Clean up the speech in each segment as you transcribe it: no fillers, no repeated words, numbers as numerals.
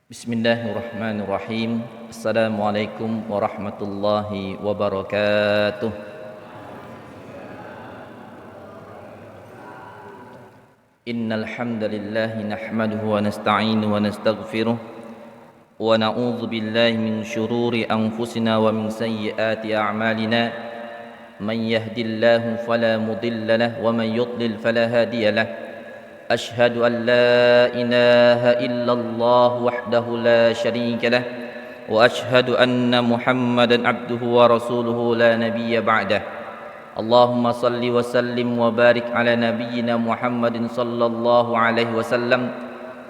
Bismillahirrahmanirrahim. Assalamualaikum warahmatullahi wabarakatuh. Innal hamdalillah nahmaduhu wa nasta'inuhu wa nastaghfiruh wa na'udzu billahi min shururi anfusina wa min sayyiati a'malina. Man yahdihillahu fala mudilla lahu wa man yudlil fala hadiya lahu. أشهد أن لا إله إلا الله وحده لا شريك له وأشهد أن محمدا عبده ورسوله لا نبي بعده اللهم صل وسلم وبارك على نبينا محمد صلى الله عليه وسلم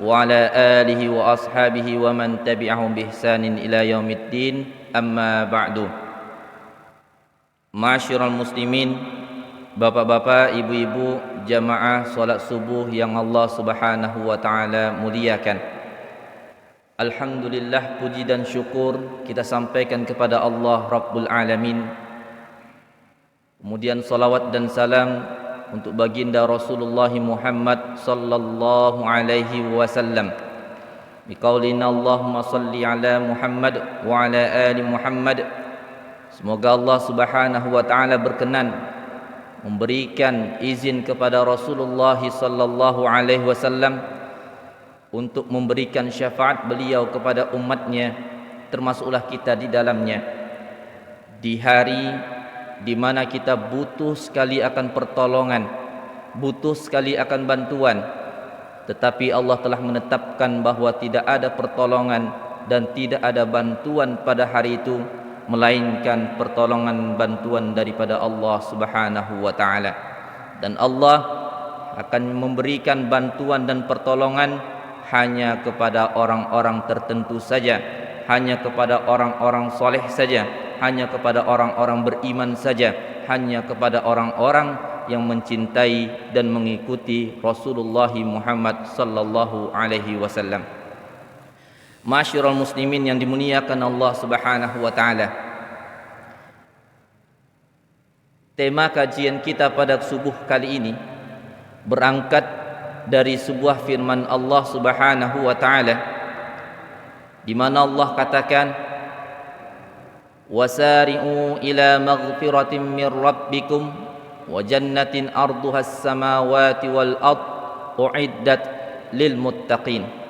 وعلى آله وأصحابه ومن تبعهم بإحسان إلى يوم الدين أما بعد. Ma'asyiral muslimin, bapak-bapak, ibu-ibu, jamaah salat subuh yang Allah Subhanahu wa taala muliakan. Alhamdulillah, puji dan syukur kita sampaikan kepada Allah Rabbul Alamin. Kemudian salawat dan salam untuk baginda Rasulullah Muhammad sallallahu alaihi wasallam. Biqaulina Allahumma salli ala Muhammad wa ala ali Muhammad. Semoga Allah Subhanahu wa taala berkenan memberikan izin kepada Rasulullah sallallahu alaihi wasallam untuk memberikan syafaat beliau kepada umatnya, termasuklah kita di dalamnya, di hari di mana kita butuh sekali akan pertolongan, butuh sekali akan bantuan, tetapi Allah telah menetapkan bahwa tidak ada pertolongan dan tidak ada bantuan pada hari itu melainkan pertolongan bantuan daripada Allah Subhanahu wa taala. Dan Allah akan memberikan bantuan dan pertolongan hanya kepada orang-orang tertentu saja, hanya kepada orang-orang soleh saja, hanya kepada orang-orang beriman saja, hanya kepada orang-orang yang mencintai dan mengikuti Rasulullah Muhammad sallallahu alaihi wasallam. Ma'asyiral muslimin yang dimuliakan Allah Subhanahu wa taala. Tema kajian kita pada subuh kali ini berangkat dari sebuah firman Allah Subhanahu wa taala di mana Allah katakan, wasari'u ila maghfiratin min rabbikum wa jannatin arduha as-samawati wal ard uiddat lil muttaqin.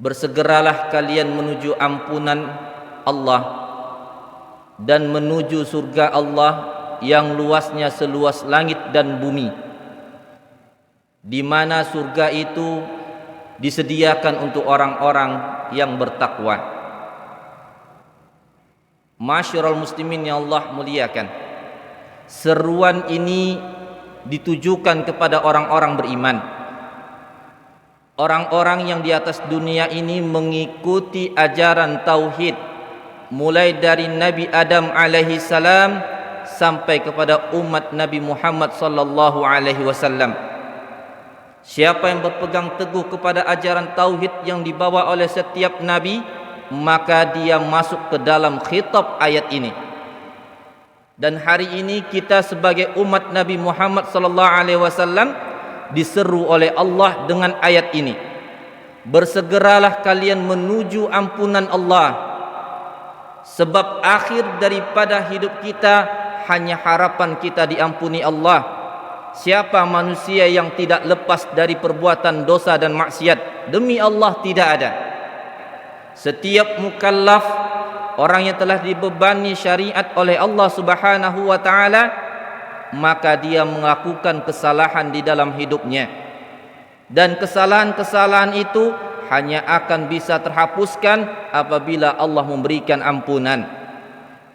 Bersegeralah kalian menuju ampunan Allah dan menuju surga Allah yang luasnya seluas langit dan bumi, di mana surga itu disediakan untuk orang-orang yang bertakwa. Ma'asyiral muslimin yang Allah muliakan, seruan ini ditujukan kepada orang-orang beriman, orang-orang yang di atas dunia ini mengikuti ajaran tauhid, mulai dari Nabi Adam alaihi salam sampai kepada umat Nabi Muhammad sallallahu alaihi wasallam. Siapa yang berpegang teguh kepada ajaran tauhid yang dibawa oleh setiap nabi, maka dia masuk ke dalam khitab ayat ini. Dan hari ini kita sebagai umat Nabi Muhammad sallallahu alaihi wasallam diseru oleh Allah dengan ayat ini. Bersegeralah kalian menuju ampunan Allah, sebab akhir daripada hidup kita hanya harapan kita diampuni Allah. Siapa manusia yang tidak lepas dari perbuatan dosa dan maksiat? Demi Allah tidak ada. Setiap mukallaf, orang yang telah dibebani syariat oleh Allah Subhanahu wa taala, maka dia melakukan kesalahan di dalam hidupnya, dan kesalahan-kesalahan itu hanya akan bisa terhapuskan apabila Allah memberikan ampunan.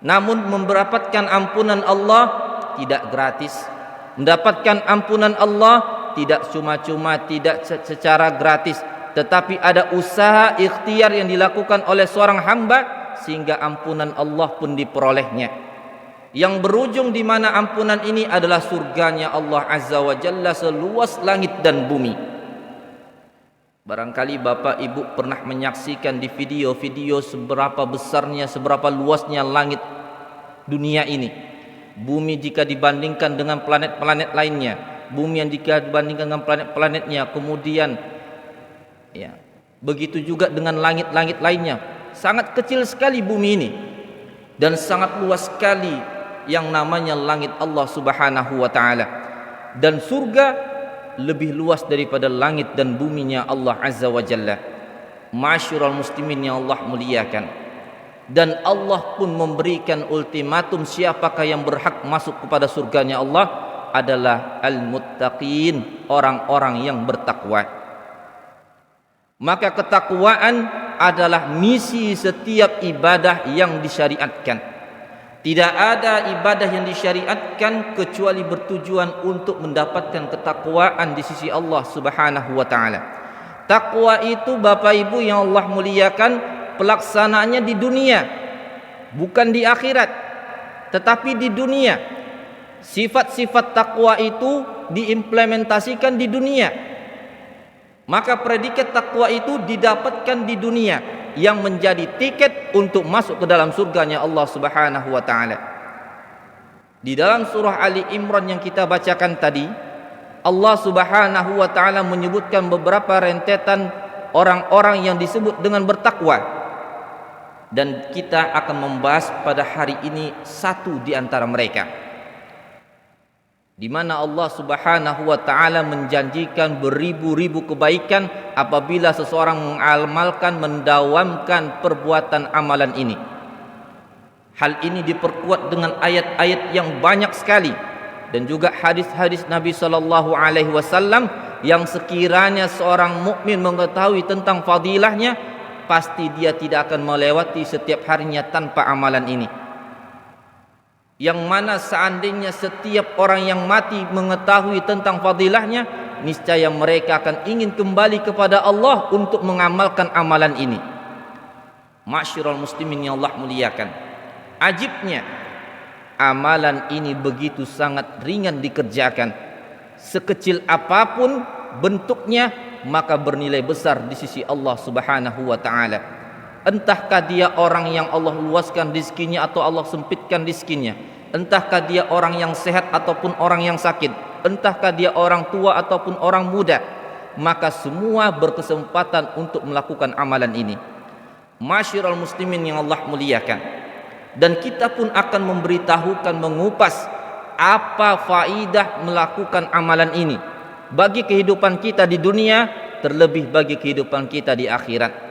Namun mendapatkan ampunan Allah tidak gratis. Mendapatkan ampunan Allah tidak cuma-cuma, tidak secara gratis, tetapi ada usaha ikhtiar yang dilakukan oleh seorang hamba sehingga ampunan Allah pun diperolehnya. Yang berujung di mana ampunan ini adalah surganya Allah Azza wa Jalla seluas langit dan bumi. Barangkali bapak ibu pernah menyaksikan di video-video seberapa besarnya, seberapa luasnya langit dunia ini. Bumi jika dibandingkan dengan planet-planet lainnya, bumi yang jika dibandingkan dengan planet-planetnya, kemudian ya, Begitu juga dengan langit-langit lainnya. Sangat kecil sekali bumi ini dan sangat luas sekali yang namanya langit Allah Subhanahu wa taala. Dan surga lebih luas daripada langit dan buminya Allah Azza wa Jalla. Ma'asyiral muslimin yang Allah muliakan. Dan Allah pun memberikan ultimatum siapakah yang berhak masuk kepada surganya Allah adalah al-muttaqin, orang-orang yang bertakwa. Maka ketakwaan adalah misi setiap ibadah yang disyariatkan. Tidak ada ibadah yang disyariatkan kecuali bertujuan untuk mendapatkan ketakwaan di sisi Allah Subhanahu wa taala. Takwa itu Bapak Ibu yang Allah muliakan, pelaksanaannya di dunia, bukan di akhirat, tetapi di dunia. Sifat-sifat takwa itu diimplementasikan di dunia. Maka predikat takwa itu didapatkan di dunia yang menjadi tiket untuk masuk ke dalam surganya Allah Subhanahu wa taala. Di dalam surah Ali Imran yang kita bacakan tadi, Allah Subhanahu wa taala menyebutkan beberapa rentetan orang-orang yang disebut dengan bertakwa. Dan kita akan membahas pada hari ini satu di antara mereka, di mana Allah Subhanahu wa taala menjanjikan beribu-ribu kebaikan apabila seseorang mengamalkan, mendawamkan perbuatan amalan ini. Hal ini diperkuat dengan ayat-ayat yang banyak sekali dan juga hadis-hadis Nabi sallallahu alaihi wasallam yang sekiranya seorang mukmin mengetahui tentang fadilahnya, pasti dia tidak akan melewati setiap harinya tanpa amalan ini. Yang mana seandainya setiap orang yang mati mengetahui tentang fadilahnya, niscaya mereka akan ingin kembali kepada Allah untuk mengamalkan amalan ini. Ma'asyiral muslimin yang Allah muliakan, ajibnya amalan ini begitu sangat ringan dikerjakan. Sekecil apapun bentuknya, maka bernilai besar di sisi Allah Subhanahu wa taala. Entahkah dia orang yang Allah luaskan rizkinya atau Allah sempitkan rizkinya, entahkah dia orang yang sehat ataupun orang yang sakit, entahkah dia orang tua ataupun orang muda, maka semua berkesempatan untuk melakukan amalan ini. Ma'asyiral muslimin yang Allah muliakan, dan kita pun akan memberitahukan, mengupas apa faidah melakukan amalan ini bagi kehidupan kita di dunia, terlebih bagi kehidupan kita di akhirat.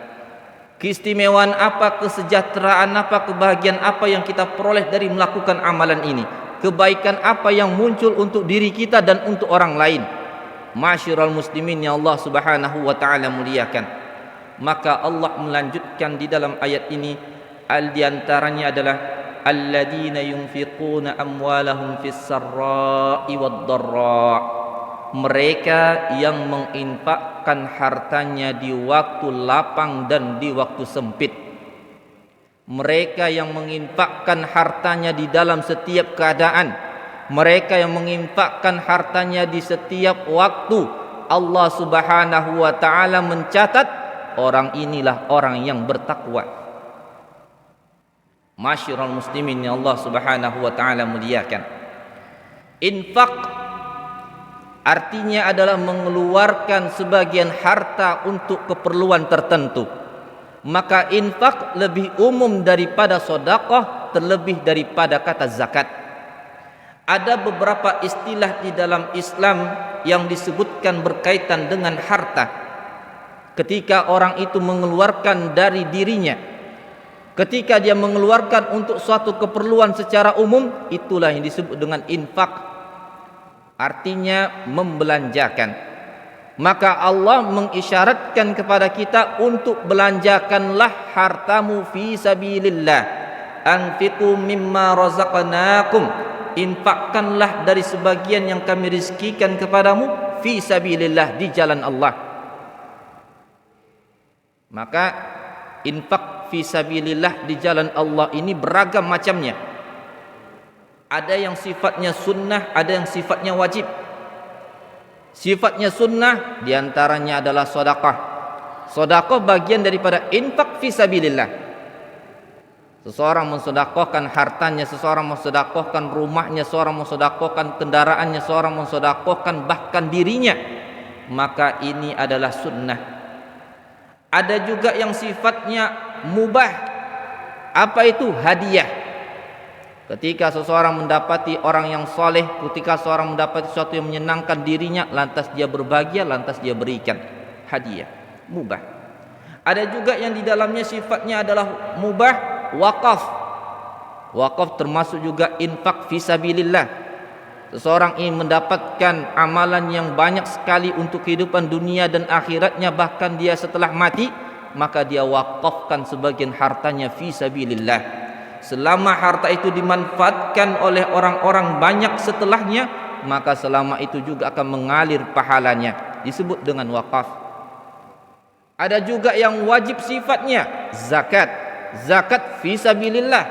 Keistimewaan apa, kesejahteraan apa, kebahagiaan apa yang kita peroleh dari melakukan amalan ini, kebaikan apa yang muncul untuk diri kita dan untuk orang lain. Ma'asyiral muslimin yang Allah Subhanahu wa taala muliakan, maka Allah melanjutkan di dalam ayat ini, di antaranya adalah alladzina yunfiquna amwalahum fis sarra'i wad dharra', mereka yang menginfakkan hartanya di waktu lapang dan di waktu sempit. Mereka yang menginfakkan hartanya di dalam setiap keadaan. Mereka yang menginfakkan hartanya di setiap waktu. Allah Subhanahu wa taala mencatat orang inilah orang yang bertakwa. Ma'asyiral muslimin yang Allah Subhanahu wa taala muliakan, infak artinya adalah mengeluarkan sebagian harta untuk keperluan tertentu. Maka infak lebih umum daripada sedekah, terlebih daripada kata zakat. Ada beberapa istilah di dalam Islam yang disebutkan berkaitan dengan harta. Ketika orang itu mengeluarkan dari dirinya, ketika dia mengeluarkan untuk suatu keperluan secara umum, itulah yang disebut dengan infak. Artinya membelanjakan. Maka Allah mengisyaratkan kepada kita untuk belanjakanlah hartamu fi sabilillah. Anfiqu mimma razaqnakum, infakkanlah dari sebagian yang kami rizkikan kepadamu fi sabilillah, di jalan Allah. Maka infak fi sabilillah di jalan Allah ini beragam macamnya. Ada yang sifatnya sunnah, ada yang sifatnya wajib. Sifatnya sunnah diantaranya adalah sedekah. Sedekah bagian daripada infak fi sabilillah. Seseorang mensedekahkan hartanya, seseorang mensedekahkan rumahnya, seseorang mensedekahkan kendaraannya, seseorang mensedekahkan bahkan dirinya, maka ini adalah sunnah. Ada juga yang sifatnya mubah. Apa itu? Hadiah. Ketika seseorang mendapati orang yang soleh, ketika seseorang mendapati sesuatu yang menyenangkan dirinya, lantas dia berbahagia, lantas dia berikan hadiah, mubah. Ada juga yang di dalamnya sifatnya adalah mubah, wakaf. Wakaf termasuk juga infak fisabilillah. Seseorang ingin mendapatkan amalan yang banyak sekali untuk kehidupan dunia dan akhiratnya, bahkan dia setelah mati, maka dia wakafkan sebagian hartanya fisabilillah. Selama harta itu dimanfaatkan oleh orang-orang banyak setelahnya, maka selama itu juga akan mengalir pahalanya, disebut dengan wakaf. Ada juga yang wajib sifatnya, zakat. Zakat fisabilillah,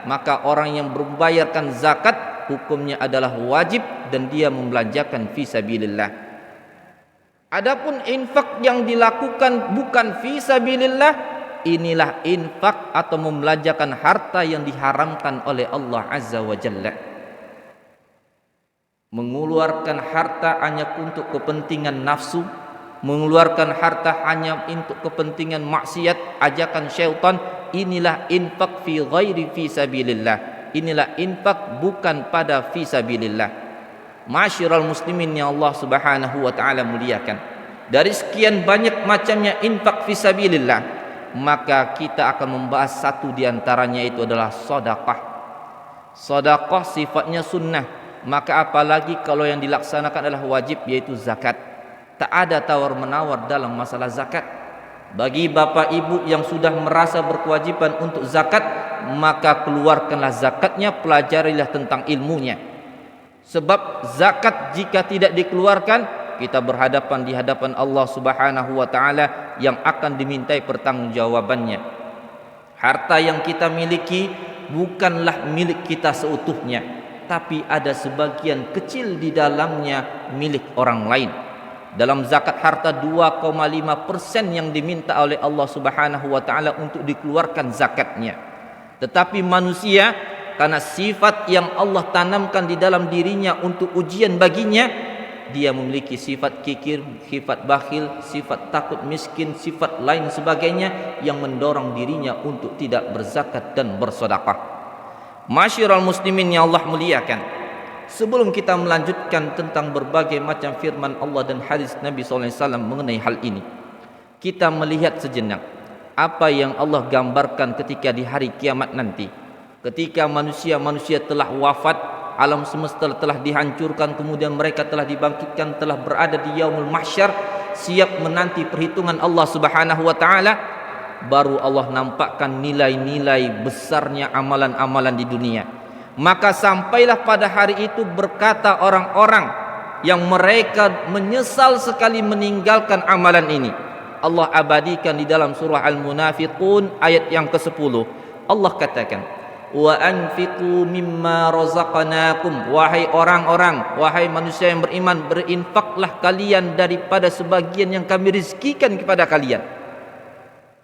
maka orang yang membayarkan zakat hukumnya adalah wajib dan dia membelanjakan fisabilillah. Adapun infak yang dilakukan bukan fisabilillah, inilah infak atau membelanjakan harta yang diharamkan oleh Allah Azza wa Jalla. Mengeluarkan harta hanya untuk kepentingan nafsu, mengeluarkan harta hanya untuk kepentingan maksiat, ajakan syaitan, inilah infak fi ghairi fisabilillah. Inilah infak bukan pada fisabilillah. Ma'asyiral muslimin yang Allah Subhanahu wa taala muliakan, dari sekian banyak macamnya infak fisabilillah, maka kita akan membahas satu di antaranya, itu adalah sedekah. Sedekah sifatnya sunnah, maka apalagi kalau yang dilaksanakan adalah wajib, yaitu zakat. Tak ada tawar-menawar dalam masalah zakat. Bagi bapak ibu yang sudah merasa berkewajiban untuk zakat, maka keluarkanlah zakatnya, pelajarilah tentang ilmunya. Sebab zakat jika tidak dikeluarkan, kita berhadapan di hadapan Allah Subhanahu wa taala yang akan dimintai pertanggungjawabannya. Harta yang kita miliki bukanlah milik kita seutuhnya, tapi ada sebagian kecil di dalamnya milik orang lain. Dalam zakat harta 2,5% yang diminta oleh Allah Subhanahu wa taala untuk dikeluarkan zakatnya. Tetapi manusia, karena sifat yang Allah tanamkan di dalam dirinya untuk ujian baginya, dia memiliki sifat kikir, sifat bakhil, sifat takut miskin, sifat lain sebagainya yang mendorong dirinya untuk tidak berzakat dan bersedekah. Masyiral muslimin yang Allah muliakan, sebelum kita melanjutkan tentang berbagai macam firman Allah dan hadis Nabi SAW mengenai hal ini, kita melihat sejenak apa yang Allah gambarkan ketika di hari kiamat nanti, ketika manusia-manusia telah wafat, alam semesta telah dihancurkan, kemudian mereka telah dibangkitkan, telah berada di yaumul mahsyar, siap menanti perhitungan Allah Subhanahu wa taala. Baru Allah nampakkan nilai-nilai besarnya amalan-amalan di dunia. Maka sampailah pada hari itu berkata orang-orang yang mereka menyesal sekali meninggalkan amalan ini. Allah abadikan di dalam surah Al-Munafiqun ayat yang ke-10. Allah katakan, wa anfiqu mimma razaqnakum, wahai orang-orang, wahai manusia yang beriman, berinfaklah kalian daripada sebagian yang kami rizkikan kepada kalian.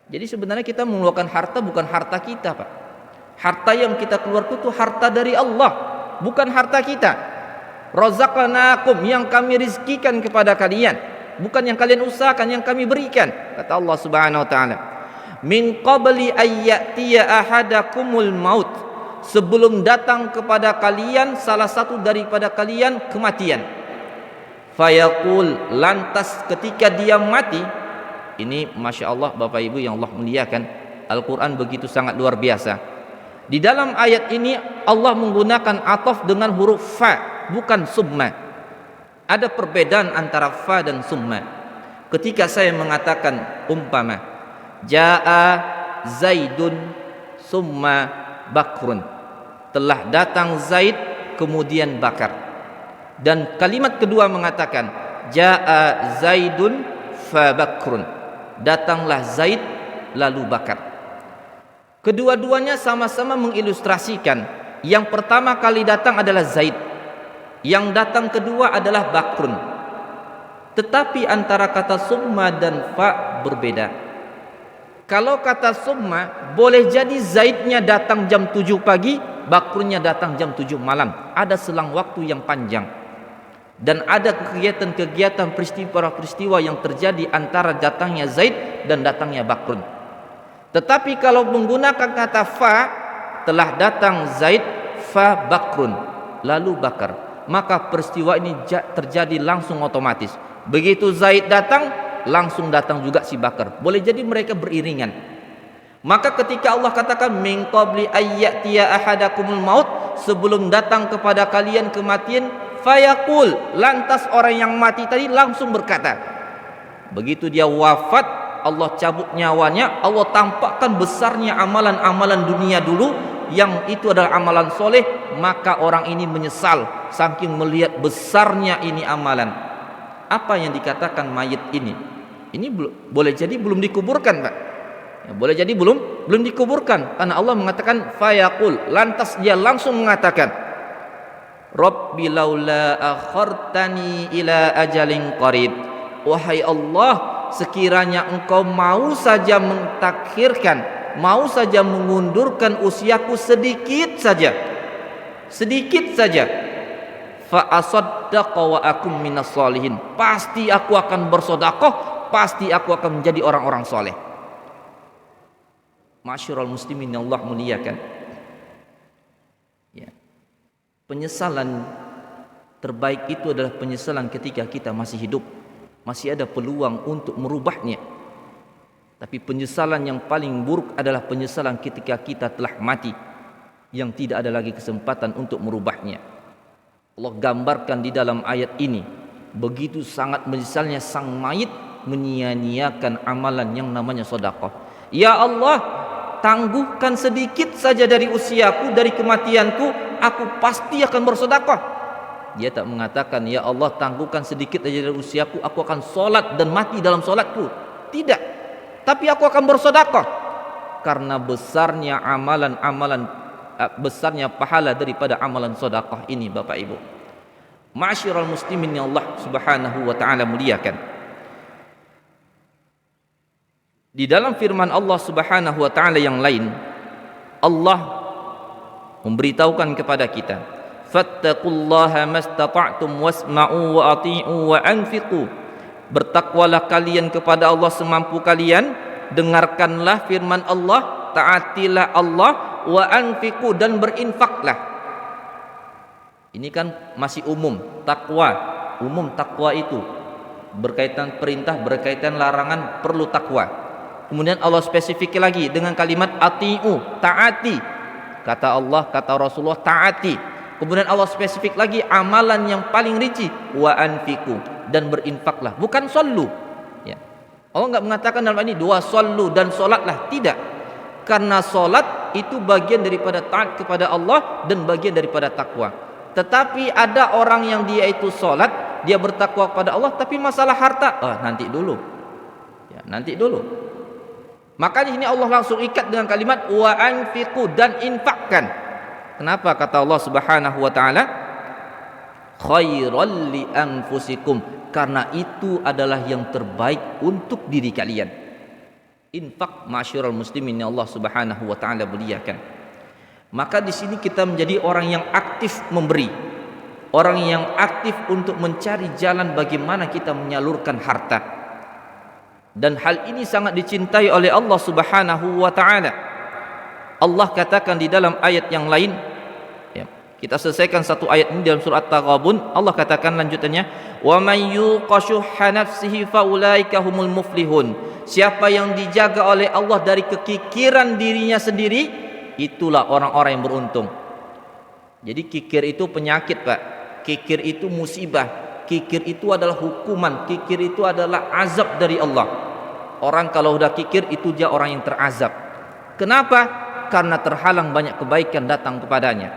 Jadi sebenarnya kita mengeluarkan harta bukan harta kita, Pak. Harta yang kita keluarkan itu harta dari Allah, bukan harta kita. Razaqnakum, yang kami rizkikan kepada kalian, bukan yang kalian usahakan, yang kami berikan. Kata Allah Subhanahu wa taala, min qabli ayyatiya ahadakumul maut, sebelum datang kepada kalian salah satu daripada kalian kematian. Fayaqul, lantas ketika dia mati, ini Masya Allah Bapak Ibu yang Allah muliakan, Al-Quran begitu sangat luar biasa. Di dalam ayat ini Allah menggunakan ataf dengan huruf fa, bukan summa. Ada perbedaan antara fa dan summa. Ketika saya mengatakan umpama jaa Zaidun summa Bakrun, telah datang Zaid kemudian Bakar. Dan kalimat kedua mengatakan jaa Zaidun fa Bakrun, datanglah Zaid lalu Bakar. Kedua-duanya sama-sama mengilustrasikan, yang pertama kali datang adalah Zaid, yang datang kedua adalah Bakrun. Tetapi antara kata summa dan fa berbeda. Kalau kata summa, boleh jadi Zaidnya datang jam 7 pagi, Bakrunnya datang jam 7 malam. Ada selang waktu yang panjang. dan ada kegiatan-kegiatan peristiwa-peristiwa yang terjadi antara datangnya Zaid dan datangnya Bakrun. Tetapi kalau menggunakan kata fa, telah datang Zaid fa Bakrun lalu Bakar, maka peristiwa ini terjadi langsung otomatis. Begitu Zaid datang, langsung datang juga si Bakar. Boleh jadi mereka beriringan. Maka ketika Allah katakan min qabli ayyatiya ahadakumul maut, sebelum datang kepada kalian kematian, fayaqul, lantas orang yang mati tadi langsung berkata, begitu dia wafat, Allah cabut nyawanya, Allah tampakkan besarnya amalan-amalan dunia dulu, yang itu adalah amalan soleh, maka orang ini menyesal saking melihat besarnya ini amalan. Apa yang dikatakan mayit ini boleh jadi belum dikuburkan, Pak. Ya, boleh jadi belum dikuburkan, karena Allah mengatakan fayaqul, lantas dia langsung mengatakan, Rabbi laula akhartani ila ajalin qarib, wahai Allah, sekiranya engkau mau saja mentakhirkan, mau saja mengundurkan usiaku sedikit saja, fa asaddaqa wa akum minas solihin, pasti aku akan bersedekah, pasti aku akan menjadi orang-orang soleh. Ma'asyiral muslimin yang Allah muliakan, ya, penyesalan terbaik itu adalah penyesalan ketika kita masih hidup, masih ada peluang untuk merubahnya. Tapi penyesalan yang paling buruk adalah penyesalan ketika kita telah mati, yang tidak ada lagi kesempatan untuk merubahnya. Allah gambarkan di dalam ayat ini, begitu sangat menyesalnya sang mayit menyia-nyiakan amalan yang namanya sedekah. Ya Allah, tangguhkan sedikit saja dari usiaku, dari kematianku, aku pasti akan bersedekah. Dia tak mengatakan, ya Allah tangguhkan sedikit saja dari usiaku, aku akan solat dan mati dalam solatku. Tidak, tapi aku akan bersedekah. Karena besarnya amalan-amalan, besarnya pahala daripada amalan sedekah ini, Bapak Ibu. Ma'asyiral muslimin yang Allah Subhanahu wa taala muliakan. Di dalam firman Allah Subhanahu wa taala yang lain, Allah memberitahukan kepada kita, fattaqullaha mastata'tum wasma'u wa ati'u wa anfiqu, bertakwalah kalian kepada Allah semampu kalian, dengarkanlah firman Allah, taatilah Allah, wa anfiqu, dan berinfaklah. Ini kan masih umum takwa itu berkaitan perintah, berkaitan larangan, perlu takwa. Kemudian Allah spesifik lagi dengan kalimat ati'u, taati. Kata Allah, kata Rasulullah, taati. Kemudian Allah spesifik lagi amalan yang paling rinci, wa anfiqu, dan berinfaklah. Bukan sallu. Ya. Allah enggak mengatakan dalam ini dua sallu dan solatlah, tidak. Karena solat itu bagian daripada taat kepada Allah dan bagian daripada takwa. Tetapi ada orang yang dia itu solat, dia bertakwa kepada Allah, tapi masalah harta, nanti dulu. Ya, nanti dulu. Makanya ini Allah langsung ikat dengan kalimat wa anfiqu, dan infakkan. Kenapa kata Allah Subhanahu wa taala khairal li anfusikum, karena itu adalah yang terbaik untuk diri kalian. Infak, ma'asyiral muslimin yang Allah Subhanahu wa taala muliakan. Maka di sini kita menjadi orang yang aktif memberi, orang yang aktif untuk mencari jalan bagaimana kita menyalurkan harta. Dan hal ini sangat dicintai oleh Allah Subhanahu wa taala. Allah katakan di dalam ayat yang lain, ya, kita selesaikan satu ayat ini dalam surah At-Taghabun. Allah katakan lanjutannya, wa may yuqashuha nafsihi faulaika humul muflihun, siapa yang dijaga oleh Allah dari kekikiran dirinya sendiri, itulah orang-orang yang beruntung. Jadi kikir itu penyakit, Pak. Kikir itu musibah. Kikir itu adalah hukuman, kikir itu adalah azab dari Allah. Orang kalau udah kikir itu dia orang yang terazab. Kenapa? Karena terhalang banyak kebaikan datang kepadanya.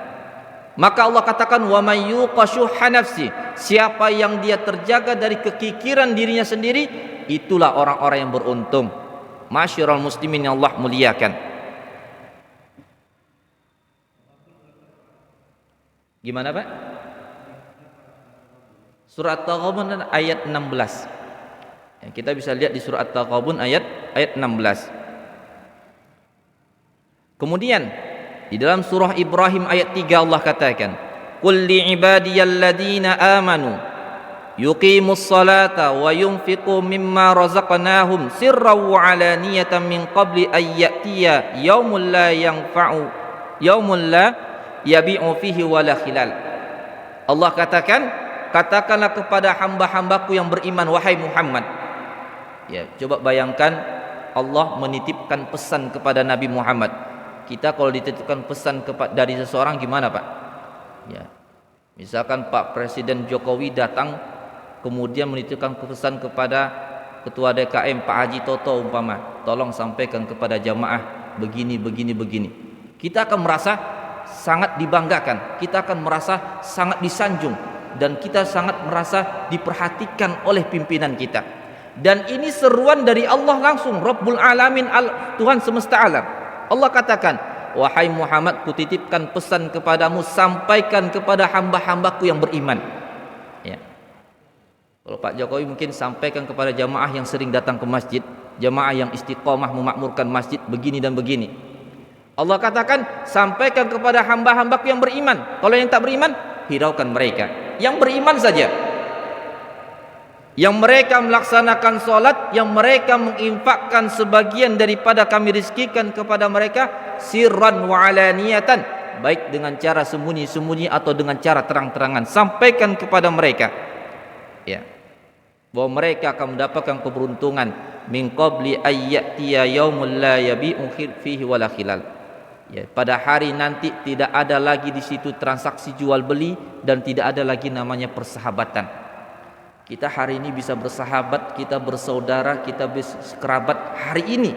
Maka Allah katakan wa may yuqashuha nafsi, siapa yang dia terjaga dari kekikiran dirinya sendiri, itulah orang-orang yang beruntung. Masyiral muslimin yang Allah muliakan. Gimana, Pak? Surat At-Taghabun ayat 16. Ya, kita bisa lihat di surah At-Taghabun ayat 16. Kemudian di dalam surah Ibrahim ayat 3 Allah katakan, qul li ibadiyalladzina amanu, yuqimus salata wa yunfiqu mimma razaqnahum sirran wa alaniyatan min qabli ay ya'tiya yaumul la yanfa'u yaumul la yabi'u fihi wala khilal. Allah katakan, katakanlah kepada hamba-hambaku yang beriman, wahai Muhammad. Ya, coba bayangkan Allah menitipkan pesan kepada Nabi Muhammad. Kita kalau dititipkan pesan dari seseorang gimana, Pak? Ya. Misalkan Pak Presiden Jokowi datang kemudian menitipkan pesan kepada Ketua DKM Pak Haji Toto umpama, tolong sampaikan kepada jamaah begini. Kita akan merasa sangat dibanggakan, kita akan merasa sangat disanjung, dan kita sangat merasa diperhatikan oleh pimpinan kita. Dan ini seruan dari Allah langsung, Rabbul Alamin, Tuhan semesta alam. Allah katakan, wahai Muhammad, kutitipkan pesan kepadamu, sampaikan kepada hamba-hambaku yang beriman. Ya. Kalau Pak Jokowi mungkin sampaikan kepada jamaah yang sering datang ke masjid, jamaah yang istiqomah memakmurkan masjid begini dan begini. Allah katakan, sampaikan kepada hamba-hambaku yang beriman. Kalau yang tak beriman, hiraukan mereka. Yang beriman saja, yang mereka melaksanakan sholat, yang mereka menginfakkan sebagian daripada kami rizkikan kepada mereka sirran wa alaniyatan, baik dengan cara sembunyi-sembunyi atau dengan cara terang-terangan, sampaikan kepada mereka, ya, bahwa mereka akan mendapatkan keberuntungan min qabli ayyatiya yaumul la yabi'u fihi wala khilal. Ya, pada hari nanti tidak ada lagi di situ transaksi jual beli dan tidak ada lagi namanya persahabatan. Kita hari ini bisa bersahabat, kita bersaudara, kita berkerabat hari ini,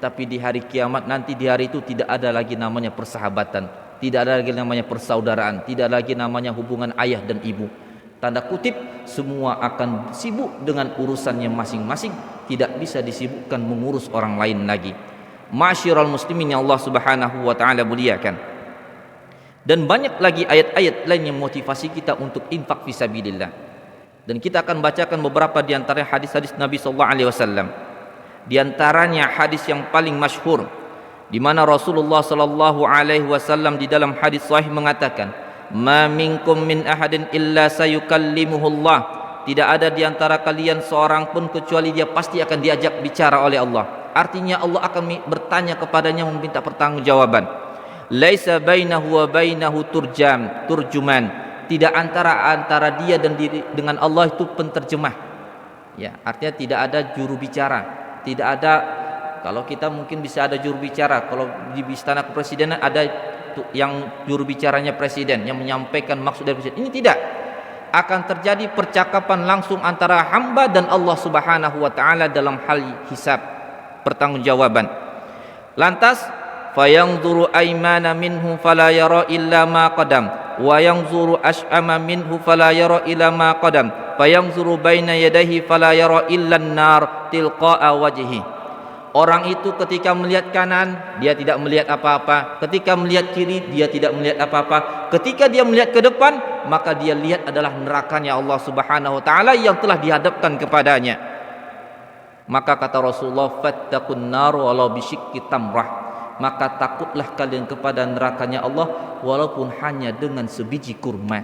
tapi di hari kiamat nanti, di hari itu tidak ada lagi namanya persahabatan, tidak ada lagi namanya persaudaraan, tidak ada lagi namanya hubungan ayah dan ibu. Tanda kutip, semua akan sibuk dengan urusannya masing-masing, tidak bisa disibukkan mengurus orang lain lagi. Ma'asyiral muslimin yang Allah Subhanahu wa taala muliakan. Dan banyak lagi ayat-ayat lain yang motivasi kita untuk infak fisabilillah. Dan kita akan bacakan beberapa di antara hadis-hadis Nabi sallallahu alaihi wasallam. Di antaranya hadis yang paling masyhur, di mana Rasulullah sallallahu alaihi wasallam di dalam hadis sahih mengatakan, "Ma minkum min ahadin illa sayukallimuhullah." Tidak ada di antara kalian seorang pun kecuali dia pasti akan diajak bicara oleh Allah. Artinya Allah akan bertanya kepadanya, meminta pertanggungjawaban. Laisa bainahu wa bainahu turjuman. Tidak antara dia dan dengan Allah itu penterjemah. Ya, artinya tidak ada juru bicara. Tidak ada, kalau kita mungkin bisa ada juru bicara. Kalau di istana kepresidenan ada yang juru bicaranya presiden yang menyampaikan maksud dari presiden. Ini tidak. Akan terjadi percakapan langsung antara hamba dan Allah Subhanahu wa taala dalam hal hisab, pertanggungjawaban. Lantas fayanzuru aymana minhu fala yara illa ma qadam wa yanzuru ash'ama minhu fala yara illa ma qadam fayanzuru baina yadayhi fala yara illa an-nar tilqa'a wajhi. Orang itu ketika melihat kanan dia tidak melihat apa-apa, ketika melihat kiri dia tidak melihat apa-apa, ketika dia melihat ke depan maka dia lihat adalah nerakanya Allah Subhanahu wa taala yang telah dihadapkan kepadanya. Maka kata Rasulullah, fattaqun nar walau bisyikki tamrah. Maka takutlah kalian kepada nerakanya Allah walaupun hanya dengan sebiji kurma.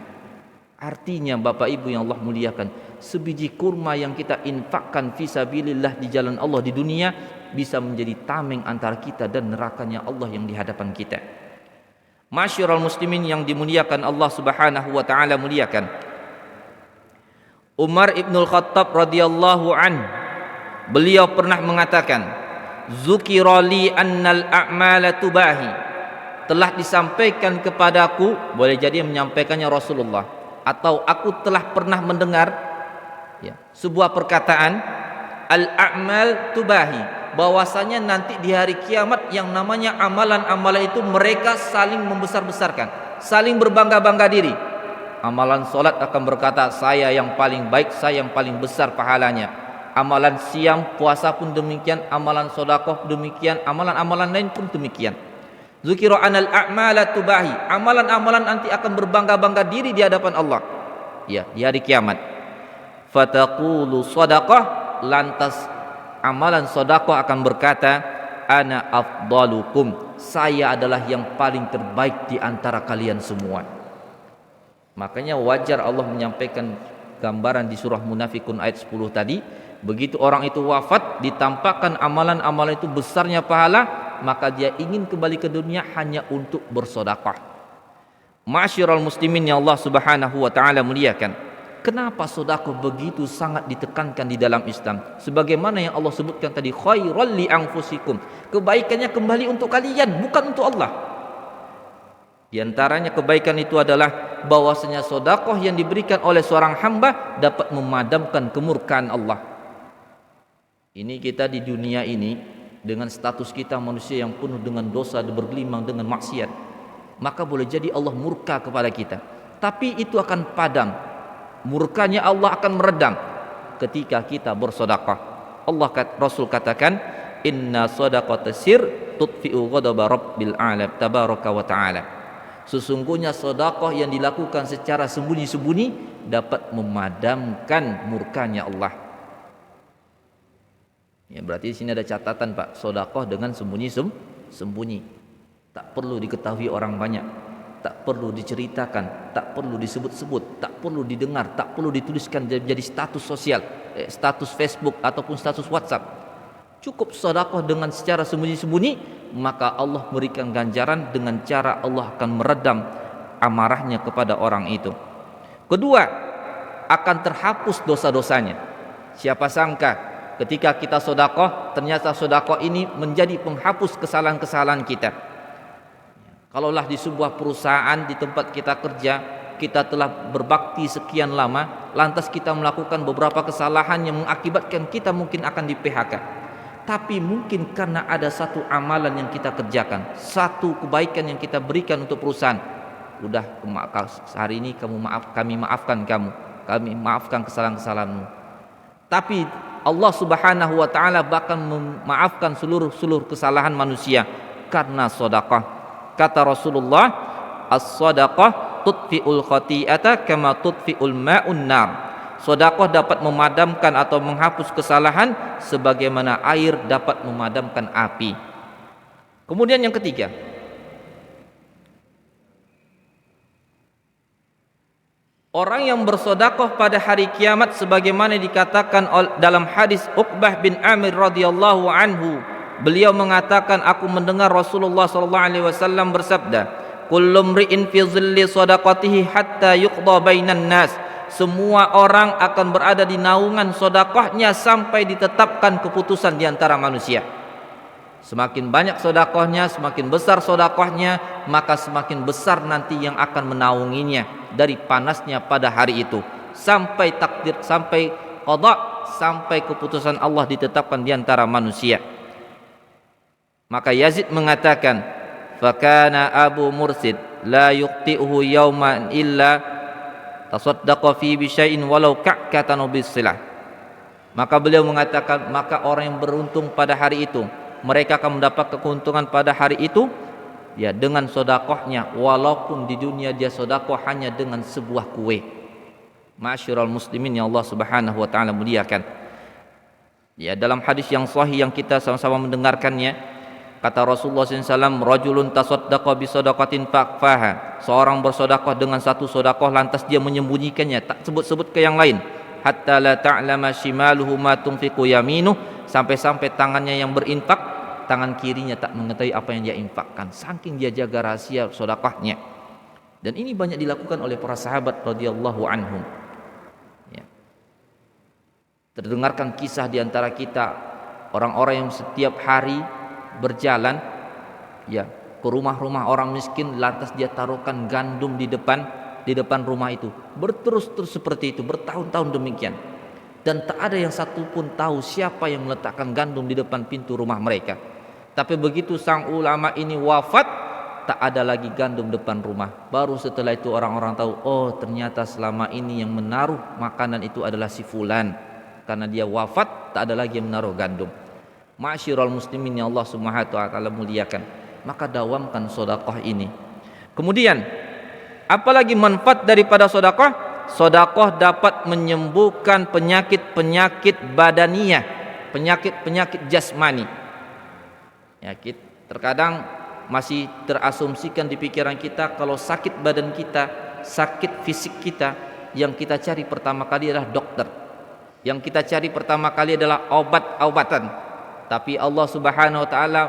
Artinya Bapak Ibu yang Allah muliakan, sebiji kurma yang kita infakkan fisabilillah di jalan Allah di dunia bisa menjadi tameng antara kita dan nerakanya Allah yang di hadapan kita. Masyiral muslimin yang dimuliakan Allah Subhanahu wa taala muliakan. Umar Ibnul Khattab radhiyallahu anhu, beliau pernah mengatakan, Zukirali annal a'mala tubahi. Telah disampaikan kepadaku, boleh jadi menyampaikannya Rasulullah, atau aku telah pernah mendengar, ya, sebuah perkataan, al-a'mal tubahi, bahwasanya nanti di hari kiamat yang namanya amalan-amalan itu mereka saling membesar-besarkan, saling berbangga-bangga diri. Amalan solat akan berkata, saya yang paling baik, saya yang paling besar pahalanya. Amalan siam, puasa pun demikian, amalan sedekah demikian, amalan-amalan lain pun demikian. Zukira anal a'mala tubahi, amalan-amalan nanti akan berbangga-bangga diri di hadapan Allah, ya, di hari kiamat. Fataqulu sadaqah, lantas amalan sedekah akan berkata, ana afdalukum, saya adalah yang paling terbaik di antara kalian semua. Makanya wajar Allah menyampaikan gambaran di surah Munafikun ayat 10 tadi. Begitu orang itu wafat, ditampakkan amalan-amalan itu besarnya pahala, maka dia ingin kembali ke dunia hanya untuk bersedekah. Ma'asyiral muslimin yang Allah Subhanahu wa taala muliakan. Kenapa sedekah begitu sangat ditekankan di dalam Islam? Sebagaimana yang Allah sebutkan tadi, khairal li anfusikum. Kebaikannya kembali untuk kalian, bukan untuk Allah. Di antaranya kebaikan itu adalah bahwasanya sedekah yang diberikan oleh seorang hamba dapat memadamkan kemurkaan Allah. Ini kita di dunia ini dengan status kita manusia yang penuh dengan dosa dan bergelimang dengan maksiat, maka boleh jadi Allah murka kepada kita, tapi itu akan padam, murkanya Allah akan meredam ketika kita bersedekah. Rasul katakan, inna shadaqata sir tudfi'u ghadaba rabbil alam tabaraka wa ta'ala. Sesungguhnya sedekah yang dilakukan secara sembunyi-sembunyi dapat memadamkan murkanya Allah. Ya, berarti di sini ada catatan Pak, sedekah dengan sembunyi. Tak perlu diketahui orang banyak, tak perlu diceritakan, tak perlu disebut-sebut, tak perlu didengar, tak perlu dituliskan jadi status sosial, status Facebook ataupun status WhatsApp. Cukup sedekah dengan secara sembunyi-sembunyi, maka Allah memberikan ganjaran dengan cara Allah akan meredam amarahnya kepada orang itu. Kedua, akan terhapus dosa-dosanya. Siapa sangka ketika kita sedekah, ternyata sedekah ini menjadi penghapus kesalahan-kesalahan kita. Kalaulah di sebuah perusahaan, di tempat kita kerja, kita telah berbakti sekian lama, lantas kita melakukan beberapa kesalahan yang mengakibatkan kita mungkin akan di PHK. Tapi mungkin karena ada satu amalan yang kita kerjakan, satu kebaikan yang kita berikan untuk perusahaan. Udah, hari ini kami maafkan kamu, kami maafkan kesalahan-kesalahanmu. Tapi Allah Subhanahu wa taala bahkan memaafkan seluruh kesalahan manusia karena sedekah. Kata Rasulullah, as-sadaqah tudfi'ul khati'ata kama tudfi'ul ma'un nar. Sedekah dapat memadamkan atau menghapus kesalahan sebagaimana air dapat memadamkan api. Kemudian yang ketiga, orang yang bersedekah pada hari kiamat sebagaimana dikatakan dalam hadis Uqbah bin Amir radhiyallahu anhu, beliau mengatakan, aku mendengar Rasulullah sallallahu alaihi wasallam bersabda, kullu mri'in fi dhilli shadaqatihi hatta yuqda bainan nas. Semua orang akan berada di naungan sedekahnya sampai ditetapkan keputusan di antara manusia. Semakin banyak sedekahnya, semakin besar sedekahnya, maka semakin besar nanti yang akan menaunginya dari panasnya pada hari itu, sampai takdir, sampai qada, sampai keputusan Allah ditetapkan di antara manusia. Maka Yazid mengatakan, fakana Abu Mursid la yuqti'uhu yawman illa tasaddaqa fi bisyai'in walau ka'katan bisilah. Maka beliau mengatakan, maka orang yang beruntung pada hari itu, mereka akan mendapat keuntungan pada hari itu ya dengan sedekahnya, walaupun di dunia dia sedekah hanya dengan sebuah kue. Ma'asyiral muslimin yang Allah Subhanahu wa taala muliakan. Ya, dalam hadis yang sahih yang kita sama-sama mendengarkannya, kata Rasulullah SAW, rajulun tasaddaqa bi sadaqatin fa'faha. Seorang bersedekah dengan satu sedekah lantas dia menyembunyikannya, tak sebut-sebut ke yang lain. Hatta la ta'lama shimaluhu ma tunfiqu yaminuh, sampai-sampai tangannya yang berinfak, tangan kirinya tak mengetahui apa yang dia infakkan. Saking dia jaga rahasia sedekahnya. Dan ini banyak dilakukan oleh para sahabat radhiyallahu anhum. Ya. Terdengarkan kisah di antara kita orang-orang yang setiap hari berjalan ya ke rumah-rumah orang miskin, lantas dia taruhkan gandum di depan rumah itu, berterus-terus seperti itu bertahun-tahun demikian, dan tak ada yang satu pun tahu siapa yang meletakkan gandum di depan pintu rumah mereka. Tapi begitu sang ulama ini wafat, tak ada lagi gandum depan rumah. Baru setelah itu orang-orang tahu, oh ternyata selama ini yang menaruh makanan itu adalah si fulan. Karena dia wafat, tak ada lagi yang menaruh gandum. Ma'asyiral muslimin yang Allah Subhanahu wa taala muliakan, maka dawamkan sedekah ini. Kemudian apalagi manfaat daripada sedekah? Sedekah dapat menyembuhkan penyakit-penyakit badaniyah, penyakit-penyakit jasmani. Ya, terkadang masih terasumsikan di pikiran kita kalau sakit badan kita, sakit fisik kita yang kita cari pertama kali adalah dokter. Yang kita cari pertama kali adalah obat-obatan. Tapi Allah Subhanahu wa taala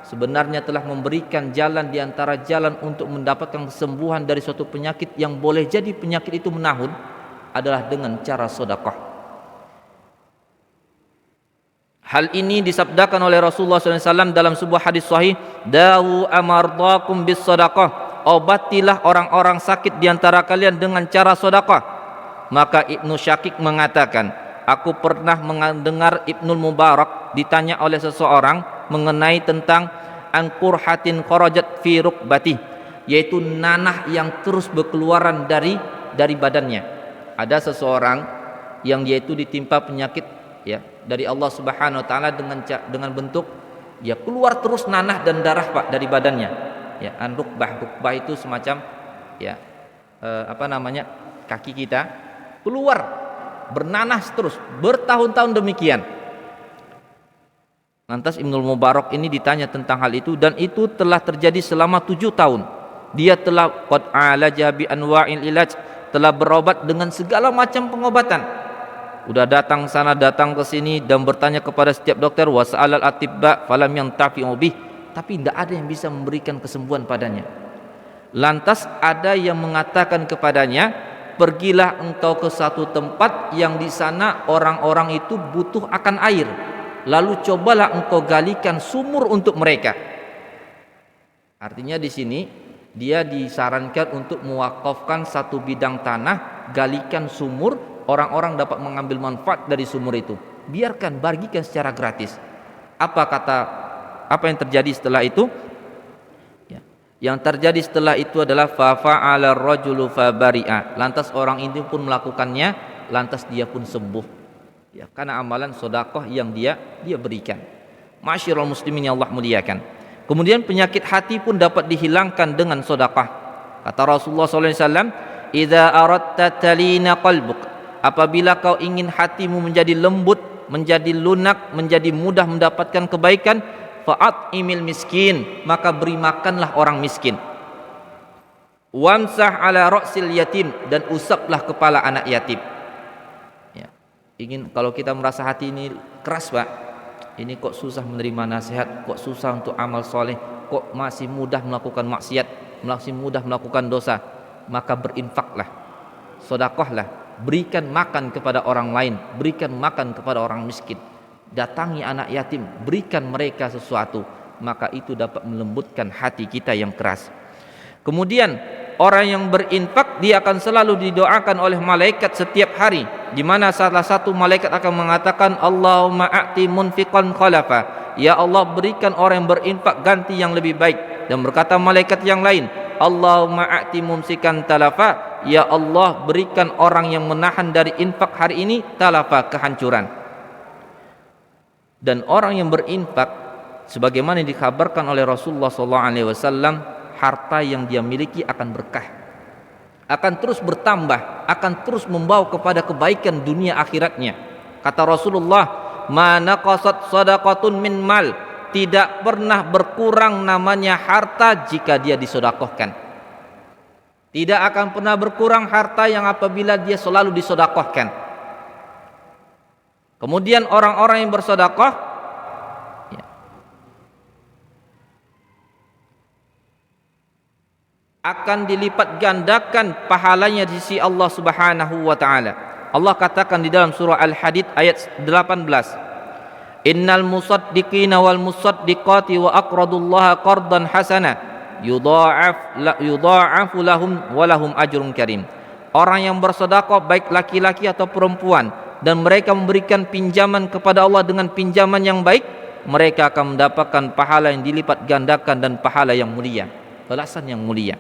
sebenarnya telah memberikan jalan di antara jalan untuk mendapatkan kesembuhan dari suatu penyakit yang boleh jadi penyakit itu menahun adalah dengan cara sedekah. Hal ini disabdakan oleh Rasulullah SAW dalam sebuah hadis sahih, dawu amardakum bis sedekah, obatilah orang-orang sakit di antara kalian dengan cara sedekah. Maka Ibnu Syakik mengatakan, aku pernah mendengar Ibnul Mubarak ditanya oleh seseorang mengenai tentang angkurhatin kharajat fi rukbati, yaitu nanah yang terus berkeluaran dari badannya. Ada seseorang yang dia itu ditimpa penyakit ya dari Allah Subhanahu wa taala dengan bentuk ya keluar terus nanah dan darah Pak dari badannya. Ya, rukbah itu semacam ya kaki kita keluar bernanah terus bertahun-tahun demikian. Lantas Ibnul Mubarak ini ditanya tentang hal itu, dan itu telah terjadi selama 7 tahun. Dia telah qad alaja bi anwa'il ilaj, telah berobat dengan segala macam pengobatan. Udah datang sana datang ke sini dan bertanya kepada setiap dokter, wasa'alal atibba falam yantafi'u bih, tapi tidak ada yang bisa memberikan kesembuhan padanya. Lantas ada yang mengatakan kepadanya, pergilah engkau ke satu tempat yang di sana orang-orang itu butuh akan air, lalu cobalah engkau galikan sumur untuk mereka. Artinya di sini dia disarankan untuk mewakafkan satu bidang tanah, galikan sumur, orang-orang dapat mengambil manfaat dari sumur itu. Biarkan, bagikan secara gratis. Apa yang terjadi setelah itu? Ya. Yang terjadi setelah itu adalah fa fa'ala ar-rajulu fa bari'a. Lantas orang itu pun melakukannya, lantas dia pun sembuh. Ya, karena amalan sedekah yang dia berikan. Ma'asyiral muslimin yang Allah muliakan. Kemudian penyakit hati pun dapat dihilangkan dengan sedekah. Kata Rasulullah sallallahu alaihi wasallam, "Idza aradta talina qalbuk." Apabila kau ingin hatimu menjadi lembut, menjadi lunak, menjadi mudah mendapatkan kebaikan, fa'at'imil miskin, maka beri makanlah orang miskin. Wamsah ala ra'sil yatim, dan usaplah kepala anak yatim. Ya. Kalau kita merasa hati ini keras Pak, ini kok susah menerima nasihat, kok susah untuk amal soleh, kok masih mudah melakukan maksiat, masih mudah melakukan dosa, maka berinfaklah, sedekahlah. Berikan makan kepada orang lain, berikan makan kepada orang miskin, datangi anak yatim, berikan mereka sesuatu, maka itu dapat melembutkan hati kita yang keras. Kemudian orang yang berinfak, dia akan selalu didoakan oleh malaikat setiap hari, di mana salah satu malaikat akan mengatakan, Allahumma a'ti munfiqan khalafa, ya Allah berikan orang yang berinfak ganti yang lebih baik. Dan berkata malaikat yang lain, Allahumma a'ti mumsikan talafa, ya Allah berikan orang yang menahan dari infak hari ini talafa, kehancuran. Dan orang yang berinfak, sebagaimana dikabarkan oleh Rasulullah SAW, harta yang dia miliki akan berkah, akan terus bertambah, akan terus membawa kepada kebaikan dunia akhiratnya. Kata Rasulullah, ma naqasat sadaqatun min mal, tidak pernah berkurang namanya harta jika dia disedekahkan. Tidak akan pernah berkurang harta yang apabila dia selalu disedekahkan. Kemudian orang-orang yang bersedekah akan dilipat gandakan pahalanya di sisi Allah Subhanahu wa taala. Allah katakan di dalam surah Al-Hadid ayat 18, Innal musaddiqina wal musaddiqati wa aqradullaha qardan hasana yudha'afu lahum wa lahum ajrun karim. Orang yang bersedekah baik laki-laki atau perempuan dan mereka memberikan pinjaman kepada Allah dengan pinjaman yang baik, mereka akan mendapatkan pahala yang dilipat gandakan dan pahala yang mulia, balasan yang mulia.